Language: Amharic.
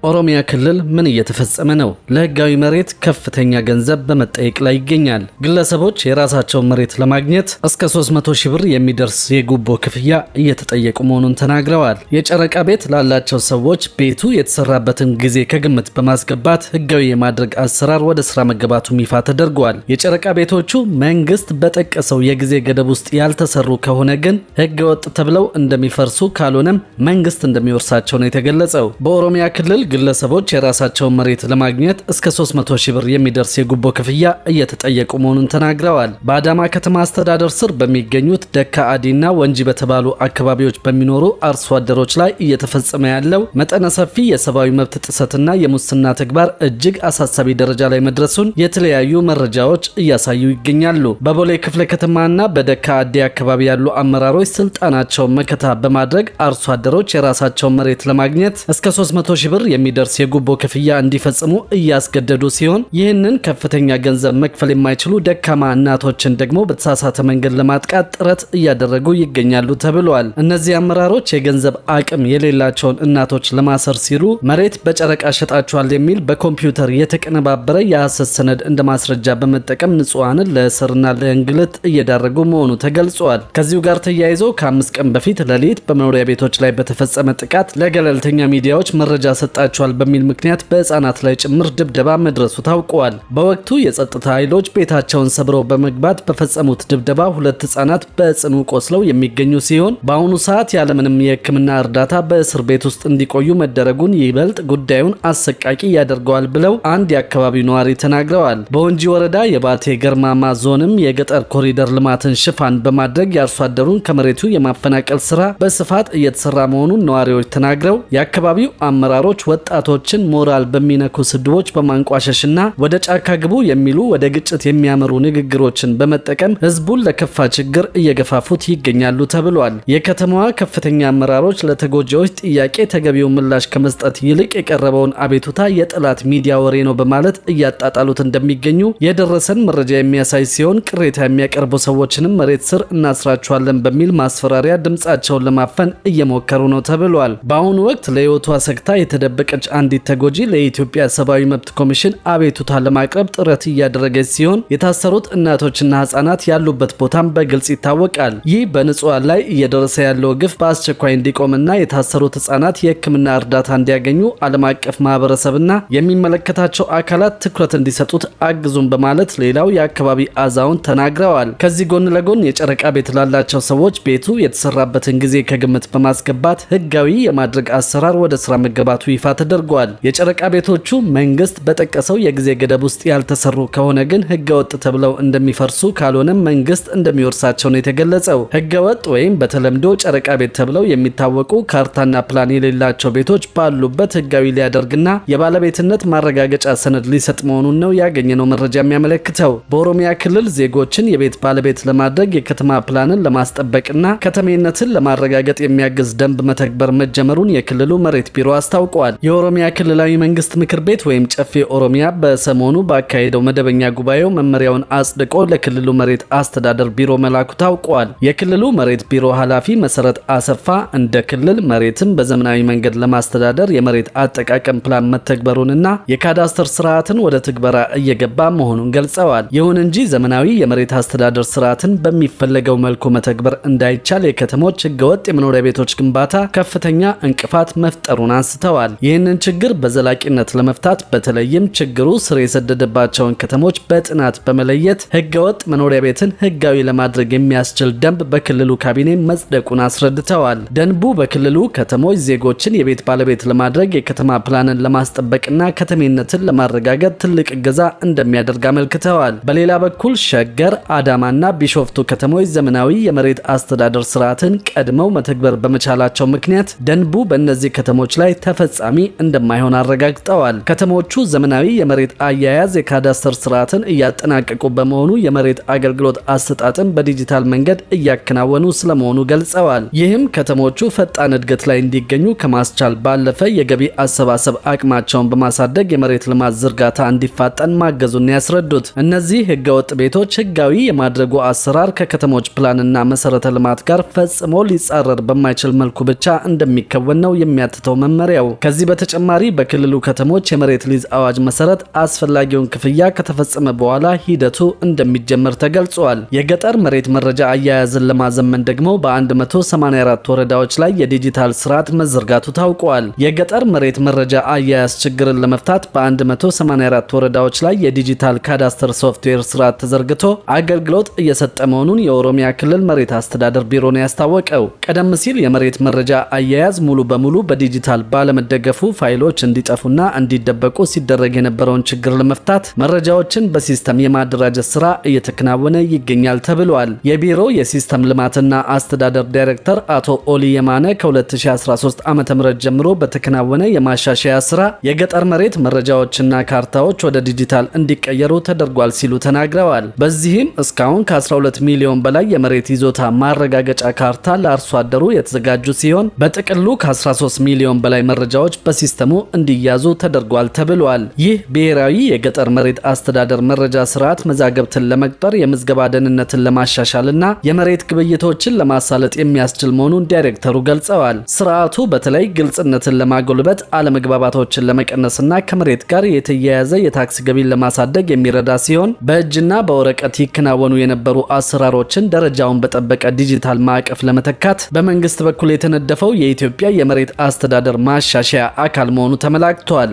ኦሮሚያ ክልል ምን እየተፈጸመ ነው? ለህጋዊ መሬት ከፍተኛ ገንዘብ በመጠየቅ ላይ ይገኛል። ግለሰቦች የራሳቸውን መሬት ለማግኘት እስከ 300 ሺህ ብር የሚደርስ የጉቦ ክፍያ እየተጠየቁ መሆኑን ተናግረዋል። የጨረቃ ቤት ላላቸው ሰዎች ቤቱ የተሰራበትን ጊዜ ከግምት በማስገባት ህጋዊ የማድረግ አሰራር ወደ ስራ መገባቱም ይፋ ተደርጓል። የጨረቃ ቤቶቹ መንግስት በጠቀሰው የጊዜ ገደብ ውስጥ ያልተሰሩ ከሆነ ግን ህገወጥ ተብለው እንደሚፈርሱ፣ ካልሆነም መንግስት እንደሚወርሳቸው ነው የተገለጸው። በኦሮሚያ ክልል ግለሰቦች የራሳቸውን መሬት ለማግኘት እስከ 300 ሺህ ብር የሚደርስ የጉቦ ክፍያ እየተጠየቁ መሆኑን ተናግረዋል። በአዳማ ከተማ አስተዳደር ስር በሚገኙት ደካ አዲና ወንጂ በተባሉ አካባቢዎች በሚኖሩ አርሶ አደሮች ላይ እየተፈጸመ ያለው መጠነ ሰፊ የሰብአዊ መብት ጥሰትና የሙስና ተግባር እጅግ አሳሳቢ ደረጃ ላይ መድረሱን የተለያዩ መረጃዎች እያሳዩ ይገኛሉ። በቦሌ ክፍለ ከተማና በደካ አዲ አካባቢ ያሉ አመራሮች ስልጣናቸውን መከታ በማድረግ አርሶ አደሮች የራሳቸውን መሬት ለማግኘት እስከ 300 ሺህ ብር የሚደርስ የጉቦ ክፍያ እንዲፈጽሙ እያስገደዱ ሲሆን ይህንን ከፍተኛ ገንዘብ መክፈል የማይችሉ ደካማ እናቶችን ደግሞ በተሳሳተ መንገድ ለማጥቃት ጥረት እያደረጉ ይገኛሉ ተብሏል። እነዚህ አመራሮች የገንዘብ አቅም የሌላቸውን እናቶች ለማሰር ሲሉ መሬት በጨረቃ ሸጣቸዋል የሚል በኮምፒውተር የተቀነባበረ የሐሰት ሰነድ እንደ ማስረጃ በመጠቀም ንጹሃንን ለእስርና ለእንግልት እየዳረጉ መሆኑ ተገልጿል። ከዚሁ ጋር ተያይዞ ከ5 ቀን በፊት ሌሊት በመኖሪያ ቤቶች ላይ በተፈጸመ ጥቃት ለገለልተኛ ሚዲያዎች መረጃ ሰጣቸዋል በሚል ምክንያት በህፃናት ላይ ጭምር ድብደባ መድረሱ ታውቋል። በወቅቱ የጸጥታ ኃይሎች ቤታቸውን ሰብረው በመግባት በፈጸሙት ድብደባ 2 ህፃናት በጽኑ ቆስለው የሚገኙ ሲሆን በአሁኑ ሰዓት ያለምንም የሕክምና እርዳታ በእስር ቤት ውስጥ እንዲቆዩ መደረጉን ይበልጥ ጉዳዩን አሰቃቂ ያደርገዋል ብለው አንድ የአካባቢው ነዋሪ ተናግረዋል። በወንጂ ወረዳ የባቴ ገርማማ ዞንም የገጠር ኮሪደር ልማትን ሽፋን በማድረግ የአርሶ አደሩን ከመሬቱ የማፈናቀል ስራ በስፋት እየተሰራ መሆኑን ነዋሪዎች ተናግረው የአካባቢው አመራሮች ወጣቶችን ሞራል በሚነኩ ስድቦች በማንቋሸሽና ወደ ጫካ ግቡ የሚሉ ወደ ግጭት የሚያመሩ ንግግሮችን በመጠቀም ህዝቡን ለከፋ ችግር እየገፋፉት ይገኛሉ ተብሏል። የከተማዋ ከፍተኛ አመራሮች ለተጎጂዎች ጥያቄ ተገቢው ምላሽ ከመስጠት ይልቅ የቀረበውን አቤቱታ የጠላት ሚዲያ ወሬ ነው በማለት እያጣጣሉት እንደሚገኙ የደረሰን መረጃ የሚያሳይ ሲሆን ቅሬታ የሚያቀርቡ ሰዎችንም መሬት ስር እናስራቸዋለን በሚል ማስፈራሪያ ድምጻቸውን ለማፈን እየሞከሩ ነው ተብሏል። በአሁኑ ወቅት ለህይወቷ ሰግታ የተደበቀች አንዲት ተጎጂ ለኢትዮጵያ ሰብአዊ መብት ኮሚሽን አቤቱታ ለማቅረብ ጥረት እያደረገች ሲሆን የታሰሩት እናቶችና ህጻናት ያሉበት ቦታም በግልጽ ይታወቃል። ይህ በንጹሃን ላይ እየደረሰ ያለው ግፍ በአስቸኳይ እንዲቆምና የታሰሩት ህጻናት የህክምና እርዳታ እንዲያገኙ ዓለም አቀፍ ማህበረሰብና የሚመለከታቸው አካላት ትኩረት እንዲሰጡት አግዙም በማለት ሌላው የአካባቢ አዛውንት ተናግረዋል። ከዚህ ጎን ለጎን የጨረቃ ቤት ላላቸው ሰዎች ቤቱ የተሰራበትን ጊዜ ከግምት በማስገባት ህጋዊ የማድረግ አሰራር ወደ ስራ መገባቱ ይፋ ተደርጓል። የጨረቃ ቤቶቹ መንግስት በጠቀሰው የጊዜ ገደብ ውስጥ ያልተሰሩ ከሆነ ግን ህገወጥ ተብለው እንደሚፈርሱ፣ ካልሆነም መንግስት እንደሚወርሳቸው ነው የተገለጸው። ህገወጥ ወይም በተለምዶ ጨረቃ ቤት ተብለው የሚታወቁ ካርታና ፕላን የሌላቸው ቤቶች ባሉበት ህጋዊ ሊያደርግና የባለቤትነት ማረጋገጫ ሰነድ ሊሰጥ መሆኑን ነው ያገኘነው መረጃ የሚያመለክተው። በኦሮሚያ ክልል ዜጎችን የቤት ባለቤት ለማድረግ የከተማ ፕላንን ለማስጠበቅና ከተሜነትን ለማረጋገጥ የሚያግዝ ደንብ መተግበር መጀመሩን የክልሉ መሬት ቢሮ አስታውቋል። የኦሮሚያ ክልላዊ መንግስት ምክር ቤት ወይም ጨፌ ኦሮሚያ በሰሞኑ ባካሄደው መደበኛ ጉባኤው መመሪያውን አጽድቆ ለክልሉ መሬት አስተዳደር ቢሮ መላኩ ታውቋል። የክልሉ መሬት ቢሮ ኃላፊ መሰረት አሰፋ እንደ ክልል መሬትን በዘመናዊ መንገድ ለማስተዳደር የመሬት አጠቃቀም ፕላን መተግበሩንና የካዳስተር ስርዓትን ወደ ትግበራ እየገባ መሆኑን ገልጸዋል። ይሁን እንጂ ዘመናዊ የመሬት አስተዳደር ስርዓትን በሚፈለገው መልኩ መተግበር እንዳይቻል የከተሞች ህገወጥ የመኖሪያ ቤቶች ግንባታ ከፍተኛ እንቅፋት መፍጠሩን አንስተዋል። ይህንን ችግር በዘላቂነት ለመፍታት በተለይም ችግሩ ስር የሰደደባቸውን ከተሞች በጥናት በመለየት ህገወጥ መኖሪያ ቤትን ህጋዊ ለማድረግ የሚያስችል ደንብ በክልሉ ካቢኔ መጽደቁን አስረድተዋል። ደንቡ በክልሉ ከተሞች ዜጎችን የቤት ባለቤት ለማድረግ የከተማ ፕላንን ለማስጠበቅና ከተሜነትን ለማረጋገጥ ትልቅ እገዛ እንደሚያደርግ አመልክተዋል። በሌላ በኩል ሸገር፣ አዳማና ቢሾፍቱ ከተሞች ዘመናዊ የመሬት አስተዳደር ስርዓትን ቀድመው መተግበር በመቻላቸው ምክንያት ደንቡ በእነዚህ ከተሞች ላይ ተፈጻሚ እንደማይሆን አረጋግጠዋል። ከተሞቹ ዘመናዊ የመሬት አያያዝ የካዳስተር ስርዓትን እያጠናቀቁ በመሆኑ የመሬት አገልግሎት አሰጣጥን በዲጂታል መንገድ እያከናወኑ ስለመሆኑ ገልጸዋል። ይህም ከተሞቹ ፈጣን እድገት ላይ እንዲገኙ ከማስቻል ባለፈ የገቢ አሰባሰብ አቅማቸውን በማሳደግ የመሬት ልማት ዝርጋታ እንዲፋጠን ማገዙን ያስረዱት እነዚህ ህገወጥ ቤቶች ህጋዊ የማድረጉ አሰራር ከከተሞች ፕላንና መሰረተ ልማት ጋር ፈጽሞ ሊጻረር በማይችል መልኩ ብቻ እንደሚከወን ነው የሚያትተው መመሪያው። ከዚህ በተጨማሪ በክልሉ ከተሞች የመሬት ሊዝ አዋጅ መሰረት አስፈላጊውን ክፍያ ከተፈጸመ በኋላ ሂደቱ እንደሚጀመር ተገልጿል። የገጠር መሬት መረጃ አያያዝን ለማዘመን ደግሞ በ184 ወረዳዎች ላይ የዲጂታል ስርዓት መዘርጋቱ ታውቋል። የገጠር መሬት መረጃ አያያዝ ችግርን ለመፍታት በ184 ወረዳዎች ላይ የዲጂታል ካዳስተር ሶፍትዌር ስርዓት ተዘርግቶ አገልግሎት እየሰጠ መሆኑን የኦሮሚያ ክልል መሬት አስተዳደር ቢሮ ነው ያስታወቀው። ቀደም ሲል የመሬት መረጃ አያያዝ ሙሉ በሙሉ በዲጂታል ባለመደገፉ ፋይሎች እንዲጠፉና እንዲደበቁ ሲደረግ የነበረውን ችግር ለመፍታት መረጃዎችን በሲስተም የማደራጀት ስራ እየተከናወነ ይገኛል ተብሏል። የቢሮው የሲስተም ልማትና አስተዳደር ዳይሬክተር አቶ ኦሊ የማነ ከ2013 ዓ.ም ጀምሮ በተከናወነ የማሻሻያ ስራ የገጠር መሬት መረጃዎችና ካርታዎች ወደ ዲጂታል እንዲቀየሩ ተደርጓል ሲሉ ተናግረዋል። በዚህም እስካሁን ከ12 ሚሊዮን በላይ የመሬት ይዞታ ማረጋገጫ ካርታ ለአርሶ አደሩ የተዘጋጁ ሲሆን በጥቅሉ ከ13 ሚሊዮን በላይ መረጃዎች በሲስተሙ እንዲያዙ ተደርጓል ተብሏል። ይህ ብሔራዊ የገጠር መሬት አስተዳደር መረጃ ስርዓት መዛገብትን ለመቅጠር የምዝገባ ደህንነትን ለማሻሻልና የመሬት ግብይቶችን ለማሳለጥ የሚያስችል መሆኑን ዳይሬክተሩ ገልጸዋል። ስርዓቱ በተለይ ግልጽነትን ለማጎልበት፣ አለመግባባቶችን ለመቀነስና ከመሬት ጋር የተያያዘ የታክስ ገቢን ለማሳደግ የሚረዳ ሲሆን በእጅና በወረቀት ይከናወኑ የነበሩ አሰራሮችን ደረጃውን በጠበቀ ዲጂታል ማዕቀፍ ለመተካት በመንግስት በኩል የተነደፈው የኢትዮጵያ የመሬት አስተዳደር ማሻሻያ አካል መሆኑ ተመላክቷል።